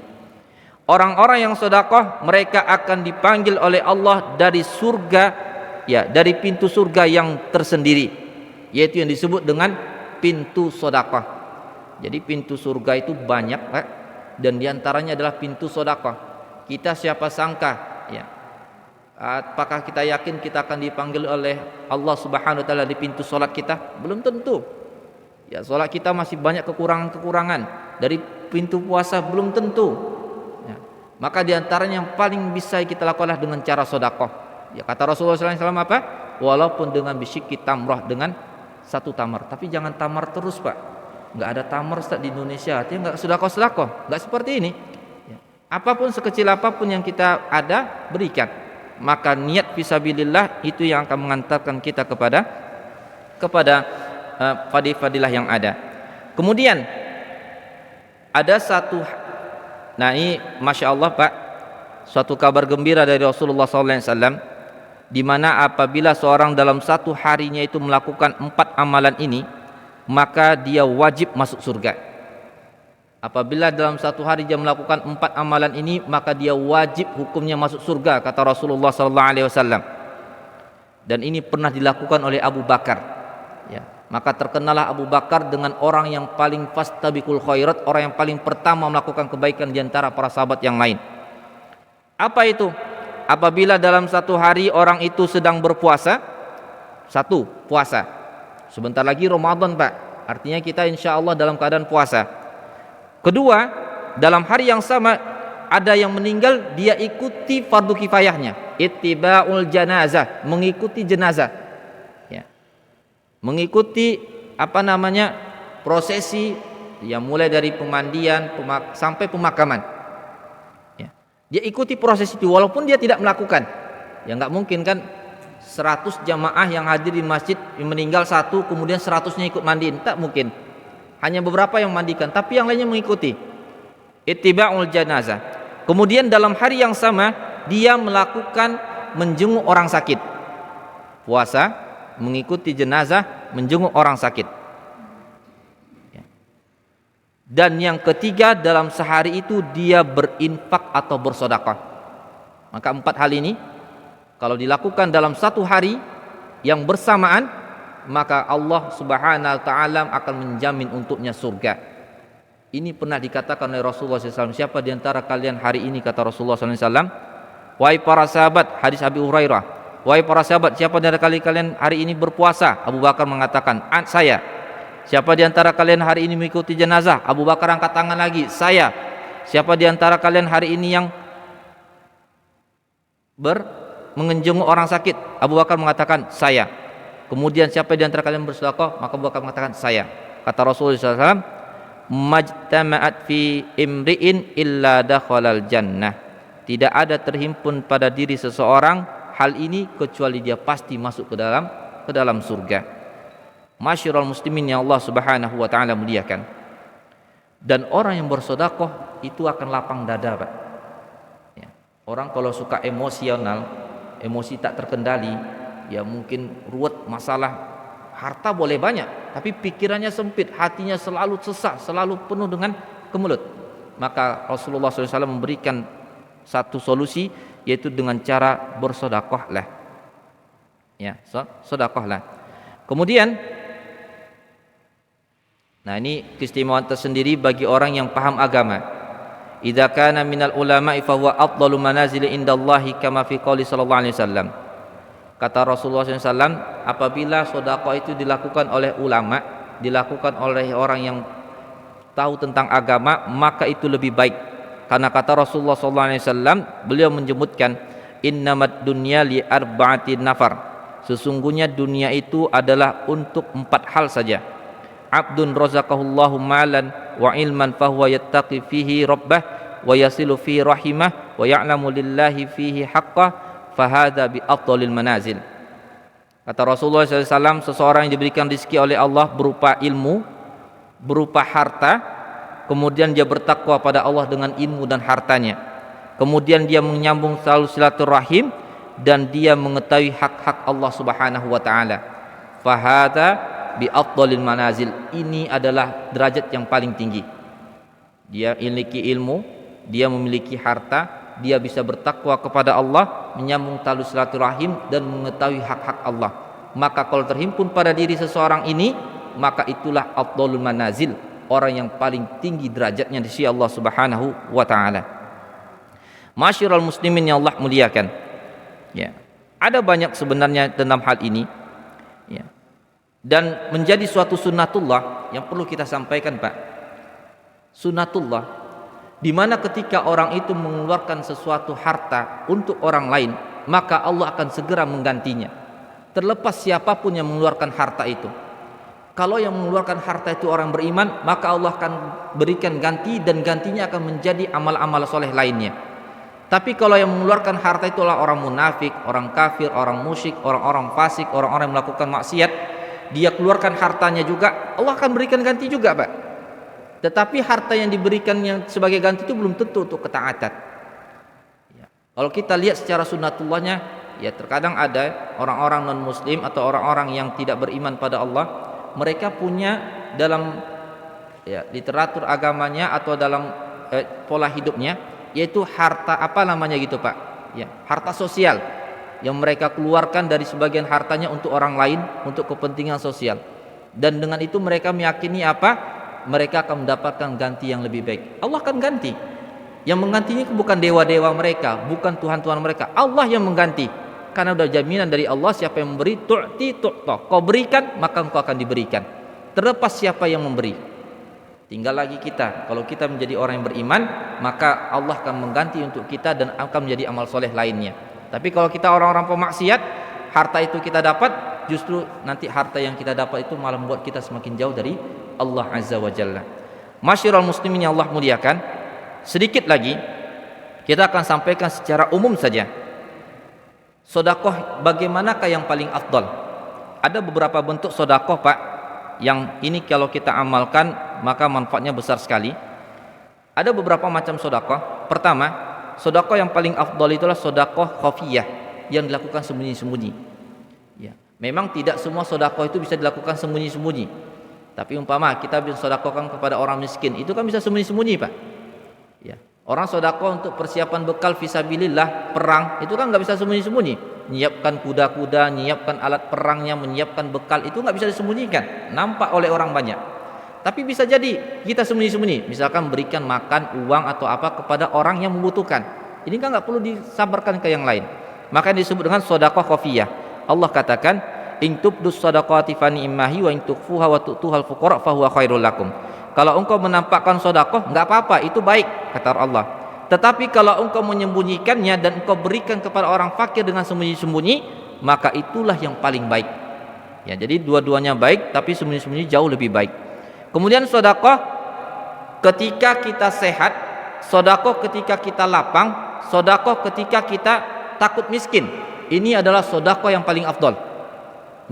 Orang-orang yang sedekah, mereka akan dipanggil oleh Allah dari surga, ya, dari pintu surga yang tersendiri, yaitu yang disebut dengan pintu sedekah. Jadi pintu surga itu banyak, dan diantaranya adalah pintu sedekah. Kita siapa sangka, ya, apakah kita yakin kita akan dipanggil oleh Allah Subhanahu wa taala di pintu salat kita? Belum tentu. Ya, salat kita masih banyak kekurangan-kekurangan. Dari pintu puasa belum tentu. Maka diantaranya yang paling bisa kita lakukanlah dengan cara sedekah. Ya, kata Rasulullah SAW apa? Walaupun dengan bisyiki tamrah, dengan satu tamar. Tapi jangan tamar terus, Pak. Nggak ada tamar, Ustaz, di Indonesia. Artinya nggak sedekah. Nggak seperti ini. Ya. Apapun, sekecil apapun yang kita ada, berikan. Maka niat fisabilillah itu yang akan mengantarkan kita kepada fadilah yang ada. Kemudian ada satu, nah ini Masya Allah, Pak, suatu kabar gembira dari Rasulullah SAW, di mana apabila seorang dalam satu harinya itu melakukan 4 amalan ini, maka dia wajib masuk surga. Apabila dalam satu hari dia melakukan 4 amalan ini, maka dia wajib hukumnya masuk surga, kata Rasulullah SAW. Dan ini pernah dilakukan oleh Abu Bakar. Ya, maka terkenalah Abu Bakar dengan orang yang paling fastabiqul khairat, orang yang paling pertama melakukan kebaikan di antara para sahabat yang lain. Apa itu? Apabila dalam satu hari orang itu sedang berpuasa, satu, puasa. Sebentar lagi Ramadan, Pak. Artinya kita insya Allah dalam keadaan puasa. Kedua, dalam hari yang sama ada yang meninggal, dia ikuti fardu kifayahnya, ittiba'ul janazah, mengikuti jenazah. Ya. Mengikuti prosesi yang mulai dari pemandian sampai pemakaman. Ya. Dia ikuti proses itu walaupun dia tidak melakukan. Ya nggak mungkin kan 100 jamaah yang hadir di masjid meninggal satu, kemudian 100-nya ikut mandiin, tak mungkin. Hanya beberapa yang mandikan, tapi yang lainnya mengikuti. Ittiba'ul janazah. Kemudian dalam hari yang sama dia melakukan menjenguk orang sakit. Puasa, mengikuti jenazah, menjenguk orang sakit. Dan yang ketiga, dalam sehari itu dia berinfak atau bersedekah. Maka 4 hal ini kalau dilakukan dalam satu hari yang bersamaan, maka Allah Subhanahu wa ta'ala akan menjamin untuknya surga. Ini pernah dikatakan oleh Rasulullah SAW. Siapa di antara kalian hari ini, kata Rasulullah SAW, wahai para sahabat, hadis Abi Hurairah, wahai para sahabat, siapa di antara kalian hari ini berpuasa? Abu Bakar mengatakan, saya. Siapa di antara kalian hari ini mengikuti jenazah? Abu Bakar angkat tangan lagi, saya. Siapa di antara kalian hari ini yang menjenguk orang sakit? Abu Bakar mengatakan, saya. Kemudian siapa di antara kalian bersedekah? Maka Abu Bakar mengatakan, saya. Kata Rasulullah SAW, majtama'at fi imri'in illa dakhalal jannah. Tidak ada terhimpun pada diri seseorang hal ini kecuali dia pasti masuk ke dalam surga. Masyarul muslimin yang Allah Subhanahu wa ta'ala muliakan. Dan orang yang bersedekah itu akan lapang dada, Pak. Ya. Orang kalau suka emosional, emosi tak terkendali, ya mungkin ruwet masalah harta boleh banyak, tapi pikirannya sempit, hatinya selalu sesak, selalu penuh dengan kemelut. Maka Rasulullah SAW memberikan satu solusi, yaitu dengan cara bersedekahlah. Ya, sedekahlah. Kemudian, nah ini keistimewaan tersendiri bagi orang yang paham agama. Idza kana minal ulama'i fa huwa afdalu manazil indallahi kama fi qouli sallallahu alaihi wasallam. Kata Rasulullah SAW, apabila sedekah itu dilakukan oleh ulama, dilakukan oleh orang yang tahu tentang agama, maka itu lebih baik. Karena kata Rasulullah SAW, beliau menyebutkan, innamad dunya li arba'ati nafar. Sesungguhnya dunia itu adalah untuk 4 hal saja. Abdun razaqahullahu malan wa ilman fahuwa yattaqi fihi rabbah wa yasilu fihi rahimah wa ya'lamu lillahi fihi haqqah fahadha bi afdalil manazil. Kata Rasulullah SAW, seseorang yang diberikan rezeki oleh Allah berupa ilmu, berupa harta, kemudian dia bertakwa pada Allah dengan ilmu dan hartanya, kemudian dia menyambung selalu silaturahim, dan dia mengetahui hak-hak Allah Subhanahu wa ta'ala, fahadha bi afdalil manazil. Ini adalah derajat yang paling tinggi. Dia memiliki ilmu, dia memiliki harta, dia bisa bertakwa kepada Allah, menyambung tali silaturahim, dan mengetahui hak-hak Allah. Maka kalau terhimpun pada diri seseorang ini, maka itulah afdalul manazil, orang yang paling tinggi derajatnya di sisi Allah Subhanahu wa ta'ala. Masyarul muslimin yang Allah muliakan. Ya. Ada banyak sebenarnya dalam hal ini. Ya. Dan menjadi suatu sunnatullah yang perlu kita sampaikan, Pak. Sunnatullah di mana ketika orang itu mengeluarkan sesuatu harta untuk orang lain, maka Allah akan segera menggantinya, terlepas siapapun yang mengeluarkan harta itu. Kalau yang mengeluarkan harta itu orang beriman, maka Allah akan berikan ganti, dan gantinya akan menjadi amal-amal soleh lainnya. Tapi kalau yang mengeluarkan harta itulah orang munafik, orang kafir, orang musyrik, orang-orang fasik, orang-orang yang melakukan maksiat, dia keluarkan hartanya juga, Allah akan berikan ganti juga, Pak. Tetapi harta yang diberikan yang sebagai ganti itu belum tentu untuk ketaatan. Ya. Kalau kita lihat secara sunnatullahnya, ya terkadang ada orang-orang non muslim atau orang-orang yang tidak beriman pada Allah, mereka punya dalam literatur agamanya atau dalam pola hidupnya, yaitu harta apa namanya gitu, Pak, ya, harta sosial yang mereka keluarkan dari sebagian hartanya untuk orang lain, untuk kepentingan sosial, dan dengan itu mereka meyakini apa, mereka akan mendapatkan ganti yang lebih baik. Allah akan ganti. Yang menggantinya bukan dewa-dewa mereka, bukan Tuhan-Tuhan mereka, Allah yang mengganti. Karena sudah jaminan dari Allah, siapa yang memberi, tu'ti tu'ta, kau berikan maka engkau akan diberikan, terlepas siapa yang memberi. Tinggal lagi kita, kalau kita menjadi orang yang beriman, maka Allah akan mengganti untuk kita dan akan menjadi amal soleh lainnya. Tapi kalau kita orang-orang pemaksiat, harta itu kita dapat, justru nanti harta yang kita dapat itu malah membuat kita semakin jauh dari Allah Azza wa Jalla. Masyiral muslimin yang Allah muliakan, sedikit lagi kita akan sampaikan secara umum saja. Sedekah bagaimanakah yang paling afdal? Ada beberapa bentuk sedekah, Pak, yang ini kalau kita amalkan maka manfaatnya besar sekali. Ada beberapa macam sedekah. Pertama, sedekah yang paling afdal itulah sedekah khafiyah, yang dilakukan sembunyi-sembunyi. Ya, memang tidak semua sedekah itu bisa dilakukan sembunyi-sembunyi. Tapi umpama kita bisa sedekahkan kepada orang miskin, itu kan bisa sembunyi-sembunyi, Pak. Ya. Orang sedekah untuk persiapan bekal fisabilillah, perang, itu kan nggak bisa sembunyi-sembunyi. Menyiapkan kuda-kuda, menyiapkan alat perangnya, menyiapkan bekal, itu nggak bisa disembunyikan, nampak oleh orang banyak. Tapi bisa jadi kita sembunyi-sembunyi, misalkan berikan makan, uang atau apa kepada orang yang membutuhkan. Ini kan nggak perlu disabarkan ke yang lain. Maka disebut dengan sedekah khafiyah. Allah katakan, in tubdus shadaqati fa ni'mahi wa in tukhfuha wa tu'tuhal fuqara fa huwa khairul lakum. Kalau engkau menampakkan sedekah, enggak apa-apa, itu baik, kata Allah. Tetapi kalau engkau menyembunyikannya dan engkau berikan kepada orang fakir dengan sembunyi-sembunyi, maka itulah yang paling baik. Ya, jadi dua-duanya baik, tapi sembunyi-sembunyi jauh lebih baik. Kemudian sedekah ketika kita sehat, sedekah ketika kita lapang, sedekah ketika kita takut miskin. Ini adalah sedekah yang paling afdal.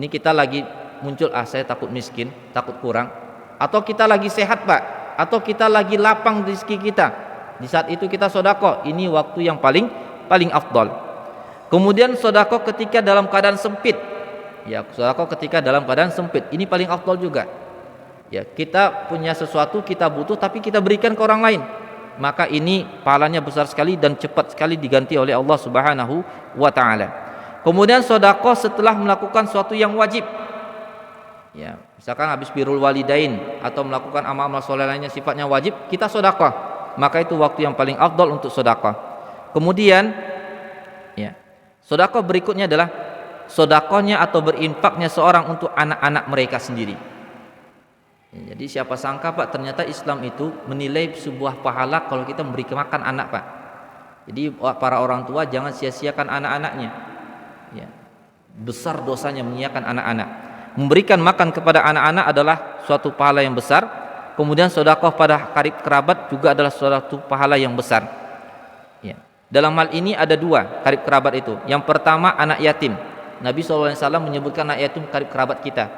Ini kita lagi muncul, saya takut miskin, takut kurang, atau kita lagi sehat, Pak, atau kita lagi lapang rezeki kita, di saat itu kita sedekah. Ini waktu yang paling afdal. Kemudian sedekah ketika dalam keadaan sempit. Ya, sedekah ketika dalam keadaan sempit, ini paling afdal juga. Ya, kita punya sesuatu, kita butuh, tapi kita berikan ke orang lain, maka ini pahalanya besar sekali dan cepat sekali diganti oleh Allah Subhanahu wa taala. Kemudian sedekah setelah melakukan sesuatu yang wajib. Ya, misalkan habis birrul walidain atau melakukan amal-amal soleh lainnya sifatnya wajib, kita sedekah, maka itu waktu yang paling afdal untuk sedekah. Kemudian ya, sedekah berikutnya adalah sedekahnya atau berinfaknya seorang untuk anak-anak mereka sendiri. Ya, jadi siapa sangka, Pak, ternyata Islam itu menilai sebuah pahala kalau kita memberi makan anak, Pak. Jadi para orang tua jangan sia-siakan anak-anaknya. Ya, besar dosanya menyiakan anak-anak. Memberikan makan kepada anak-anak adalah suatu pahala yang besar. Kemudian sedekah pada karib kerabat juga adalah suatu pahala yang besar. Ya. Dalam hal ini ada dua karib kerabat itu. Yang pertama anak yatim. Nabi SAW menyebutkan anak yatim karib kerabat kita.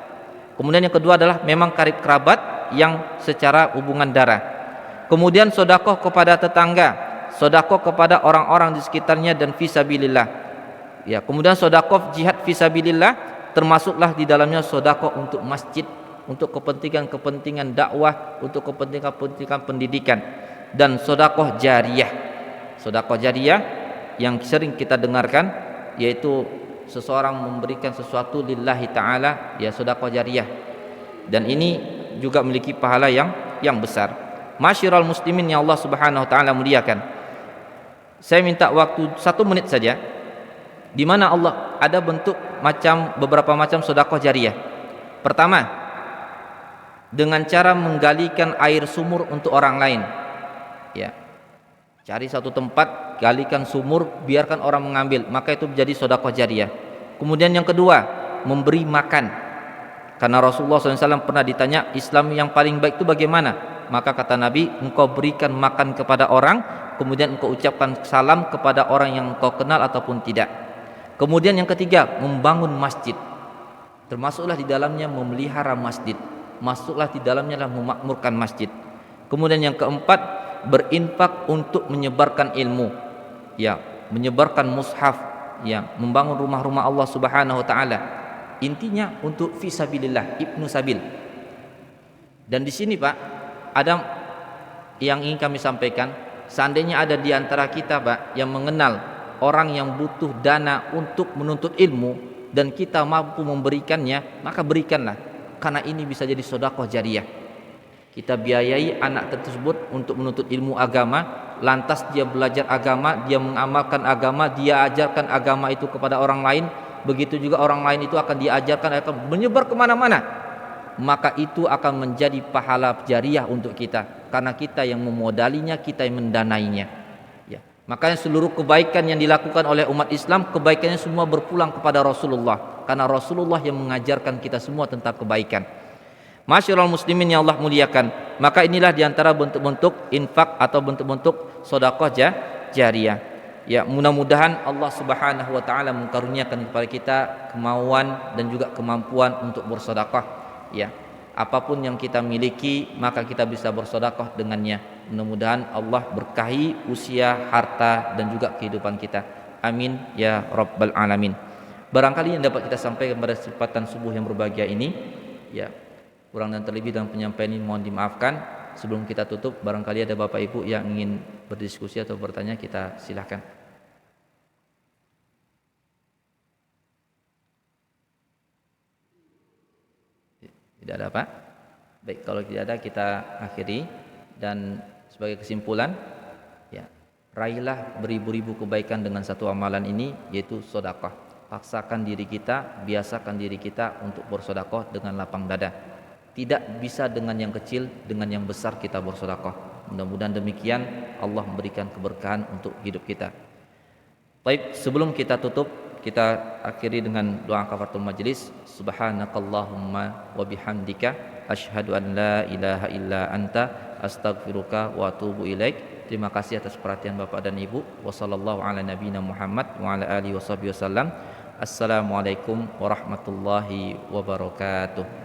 Kemudian yang kedua adalah memang karib kerabat yang secara hubungan darah. Kemudian sedekah kepada tetangga, sedekah kepada orang-orang di sekitarnya dan fisabilillah. Ya, kemudian sedekah jihad fisabilillah, termasuklah di dalamnya sedekah untuk masjid, untuk kepentingan-kepentingan dakwah, untuk kepentingan-kepentingan pendidikan, dan sedekah jariyah. Sedekah jariyah yang sering kita dengarkan, yaitu seseorang memberikan sesuatu lillahi ta'ala, ya sedekah jariyah. Dan ini juga memiliki pahala yang besar. Masyiral muslimin yang Allah Subhanahu wa taala muliakan. Saya minta waktu 1 menit saja, di mana Allah ada bentuk beberapa macam sedekah jariyah. Pertama, dengan cara menggalikan air sumur untuk orang lain. Ya, Cari satu tempat, galikan sumur, biarkan orang mengambil, maka itu menjadi sedekah jariyah. Kemudian yang kedua, memberi makan. Karena Rasulullah SAW pernah ditanya, Islam yang paling baik itu bagaimana? Maka kata Nabi, engkau berikan makan kepada orang, kemudian engkau ucapkan salam kepada orang yang engkau kenal ataupun tidak. Kemudian yang ketiga, membangun masjid. Termasuklah di dalamnya memelihara masjid, masuklah di dalamnya memakmurkan masjid. Kemudian yang keempat, berinfak untuk menyebarkan ilmu, ya, menyebarkan mushaf, ya, membangun rumah-rumah Allah Subhanahu wa taala. Intinya untuk fisabilillah, ibnu sabil. Dan di sini Pak, ada yang ingin kami sampaikan, seandainya ada di antara kita Pak yang mengenal orang yang butuh dana untuk menuntut ilmu dan kita mampu memberikannya, maka berikanlah, karena ini bisa jadi sedekah jariyah. Kita biayai anak tersebut untuk menuntut ilmu agama, lantas dia belajar agama, dia mengamalkan agama, dia ajarkan agama itu kepada orang lain, begitu juga orang lain itu akan diajarkan, akan menyebar kemana-mana, maka itu akan menjadi pahala jariyah untuk kita, karena kita yang memodalinya, kita yang mendanainya, ya. Makanya seluruh kebaikan yang dilakukan oleh umat Islam, kebaikannya semua berpulang kepada Rasulullah, karena Rasulullah yang mengajarkan kita semua tentang kebaikan. Masyiral muslimin yang Allah muliakan, maka inilah diantara bentuk-bentuk infak atau bentuk-bentuk sedekah jariyah. Ya, mudah-mudahan Allah Subhanahu wa taala mengkaruniakan kepada kita kemauan dan juga kemampuan untuk bersedekah. Ya, apapun yang kita miliki maka kita bisa bersedekah dengannya. Mudah-mudahan Allah berkahi usia, harta dan juga kehidupan kita. Amin ya rabbal alamin. Barangkali yang dapat kita sampaikan pada kesempatan subuh yang berbahagia ini, ya, kurang dan terlebih dalam penyampaian ini mohon dimaafkan. Sebelum kita tutup, barangkali ada Bapak Ibu yang ingin berdiskusi atau bertanya, kita silahkan. Tidak ada Pak? Baik, kalau tidak ada kita akhiri. Dan sebagai kesimpulan, ya, raihlah beribu-ribu kebaikan dengan satu amalan ini, yaitu sedekah. Paksakan diri kita, biasakan diri kita untuk bersedekah dengan lapang dada. Tidak bisa dengan yang kecil, dengan yang besar kita bersedekah. Mudah-mudahan demikian Allah memberikan keberkahan untuk hidup kita. Baik, sebelum kita tutup, kita akhiri dengan doa kafaratul majlis. Subhanakallahumma wa bihamdika asyhadu an la ilaha illa anta astaghfiruka wa atubu ilaik. Terima kasih atas perhatian Bapak dan Ibu. Wassallallahu ala nabiyina Muhammad wa ala alihi washabihi wasallam. Assalamualaikum warahmatullahi wabarakatuh.